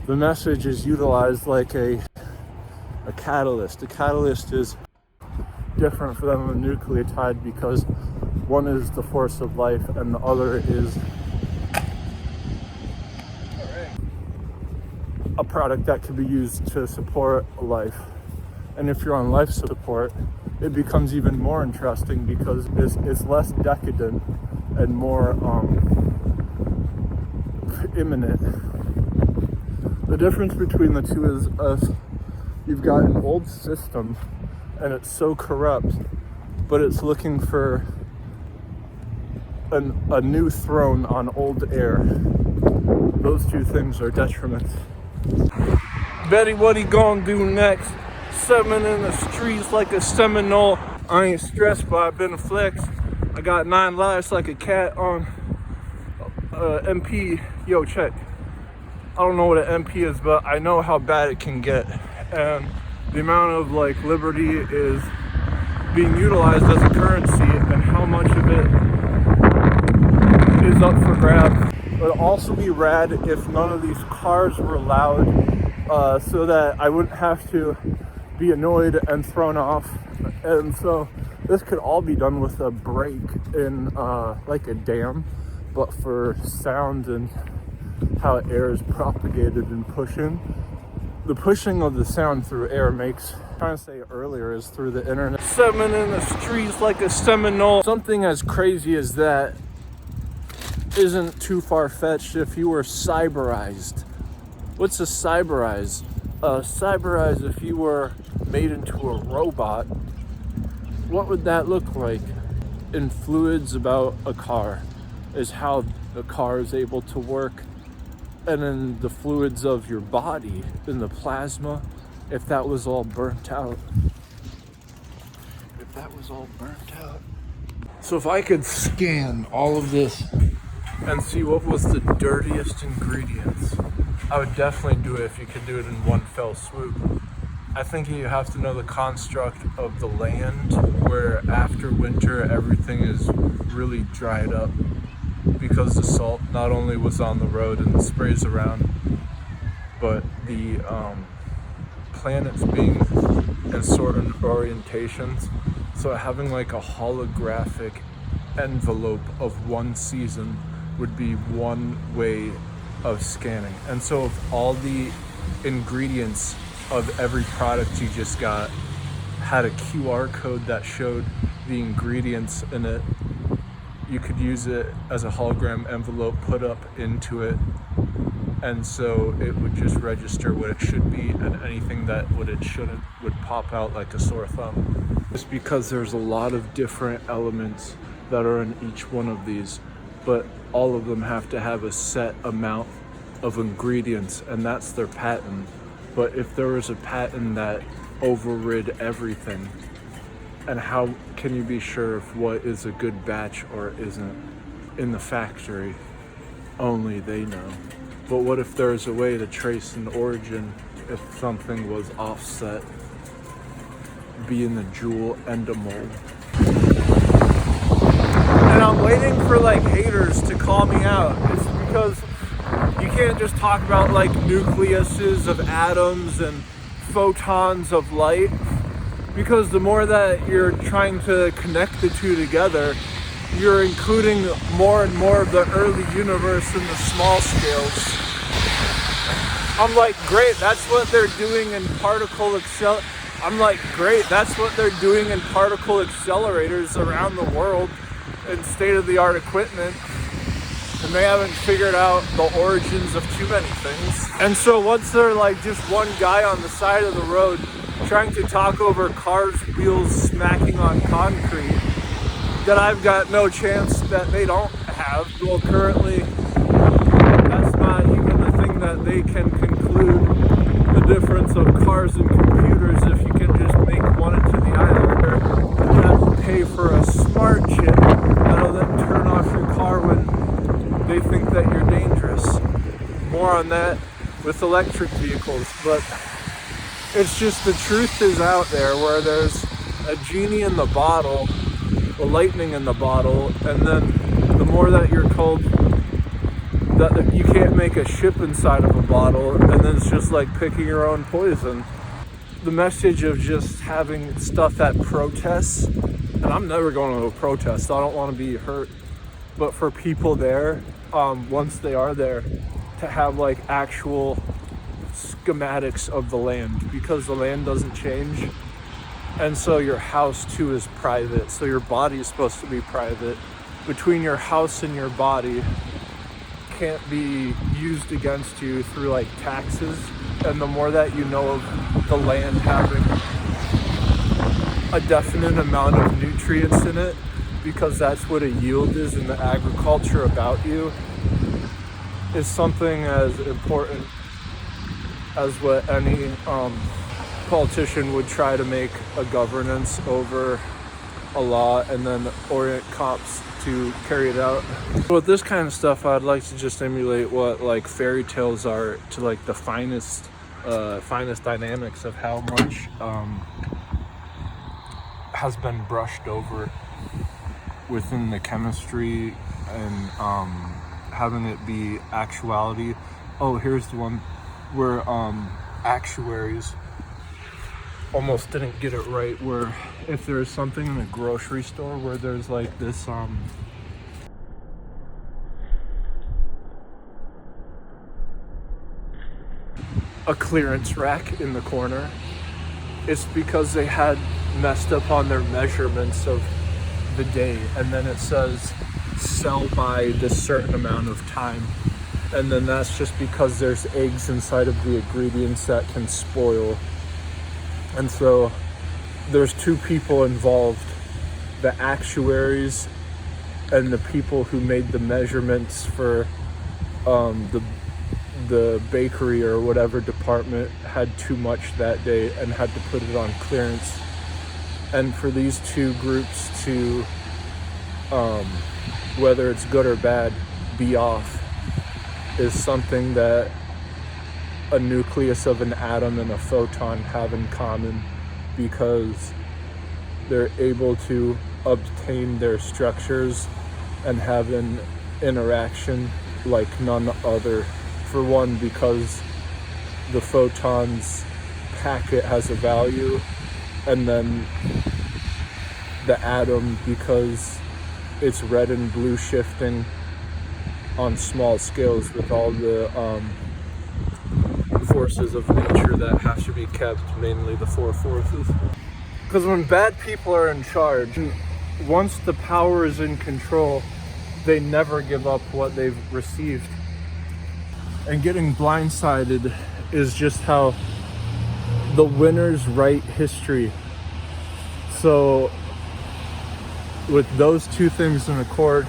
the message is utilized like a catalyst. A catalyst is different from a nucleotide because one is the force of life and the other is a product that can be used to support life. And if you're on life support, it becomes even more interesting because it's less decadent and more imminent. The difference between the two is you've got an old system and it's so corrupt, but it's looking for a new throne on old air. Those two things are detriments. Betty, what he gonna do next? Seven in the streets like a Seminole. I ain't stressed, but I've been flexed. I got 9 lives like a cat on MP. Yo, check. I don't know what an MP is, but I know how bad it can get. And the amount of like liberty is being utilized as a currency and how much of it is up for grabs. It would also be rad if none of these cars were loud, so that I wouldn't have to be annoyed and thrown off. And so this could all be done with a break in like a dam, but for sound and how air is propagated and pushing. The pushing of the sound through air makes, trying to say earlier, is through the internet. 7 in the streets like a Seminole. Something as crazy as that isn't too far-fetched if you were cyberized. What's a cyberize? Cyberize, if you were made into a robot, what would that look like? In fluids about a car is how the car is able to work. And in the fluids of your body, in the plasma, if that was all burnt out. So if I could scan all of this and see what was the dirtiest ingredients, I would definitely do it if you could do it in one fell swoop. I think you have to know the construct of the land where after winter everything is really dried up because the salt not only was on the road and the sprays around, but the planets being in certain orientations. So having like a holographic envelope of one season would be one way of scanning. And so if all the ingredients of every product you just got had a QR code that showed the ingredients in it, you could use it as a hologram envelope put up into it, and so it would just register what it should be, and anything that what it shouldn't would pop out like a sore thumb. Just because there's a lot of different elements that are in each one of these, but all of them have to have a set amount of ingredients, and that's their patent. But if there was a patent that overrid everything, and how can you be sure if what is a good batch or isn't in the factory? Only they know. But what if there's a way to trace an origin if something was offset, be in the jewel and a mold? And I'm waiting for like haters to call me out. It's because you can't just talk about like nucleuses of atoms and photons of light, because the more that you're trying to connect the two together, you're including more and more of the early universe in the small scales. I'm like, great, that's what they're doing in particle accelerators around the world in state-of-the-art equipment. And they haven't figured out the origins of too many things. And so once they're like just one guy on the side of the road trying to talk over cars' wheels smacking on concrete that I've got no chance that they don't have, well, currently that's not even the thing that they can conclude the difference of cars and computers. If you can just make one into the other, you have to pay for a smart chip that'll then turn off your car when they think that you're dangerous. More on that with electric vehicles, but it's just the truth is out there where there's a genie in the bottle, a lightning in the bottle, and then the more that you're told that you can't make a ship inside of a bottle, and then it's just like picking your own poison. The message of just having stuff at protests, and I'm never going to a protest, I don't want to be hurt, but for people there, once they are there, to have like actual schematics of the land, because the land doesn't change, and so your house too is private, so your body is supposed to be private. Between your house and your body can't be used against you through like taxes, and the more that you know of the land having a definite amount of nutrients in it, because that's what a yield is in the agriculture about you, is something as important as what any politician would try to make a governance over a law and then orient cops to carry it out. With this kind of stuff, I'd like to just emulate what like fairy tales are to like the finest dynamics of how much has been brushed over within the chemistry, and having it be actuality. Oh, here's the one where actuaries almost didn't get it right, where if there's something in a grocery store where there's like this a clearance rack in the corner, it's because they had messed up on their measurements of the day, and then it says sell by this certain amount of time, and then that's just because there's eggs inside of the ingredients that can spoil. And so there's two people involved, the actuaries and the people who made the measurements for the bakery or whatever department had too much that day and had to put it on clearance. And for these two groups to, whether it's good or bad, be off, is something that a nucleus of an atom and a photon have in common, because they're able to obtain their structures and have an interaction like none other. For one, because the photon's packet has a value, and then the atom, because it's red and blue shifting on small scales with all the forces of nature that have to be kept, mainly the four forces. Because when bad people are in charge, once the power is in control, they never give up what they've received. And getting blindsided is just how the winners write history. So with those two things in accord,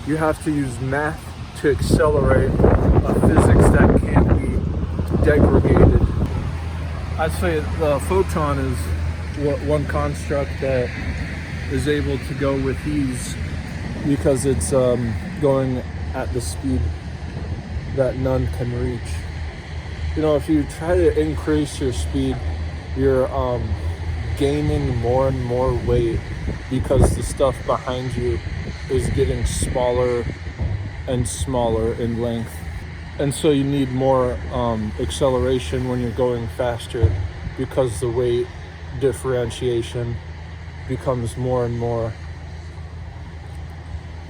you have to use math to accelerate a physics that can't be degraded. I'd say the photon is one construct that is able to go with ease, because it's going at the speed that none can reach. You know, if you try to increase your speed, you're gaining more and more weight, because the stuff behind you is getting smaller and smaller in length. And so you need more acceleration when you're going faster, because the weight differentiation becomes more and more.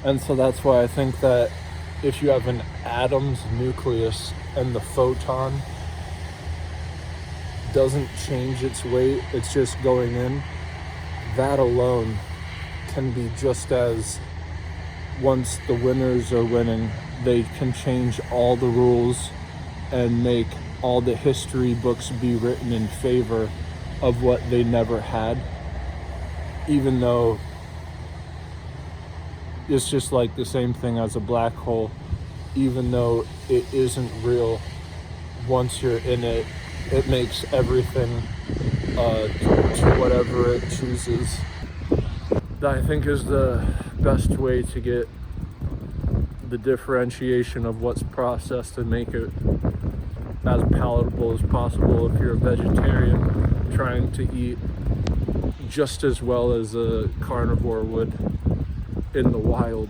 And so that's why I think that if you have an atom's nucleus and the photon doesn't change its weight, it's just going in, that alone can be just as, once the winners are winning, they can change all the rules and make all the history books be written in favor of what they never had, even though it's just like the same thing as a black hole. Even though it isn't real, once you're in it, it makes everything to whatever it chooses. That I think is the best way to get the differentiation of what's processed and make it as palatable as possible if you're a vegetarian trying to eat just as well as a carnivore would in the wild.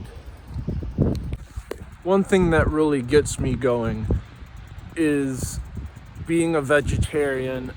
one thing that really gets me going is being a vegetarian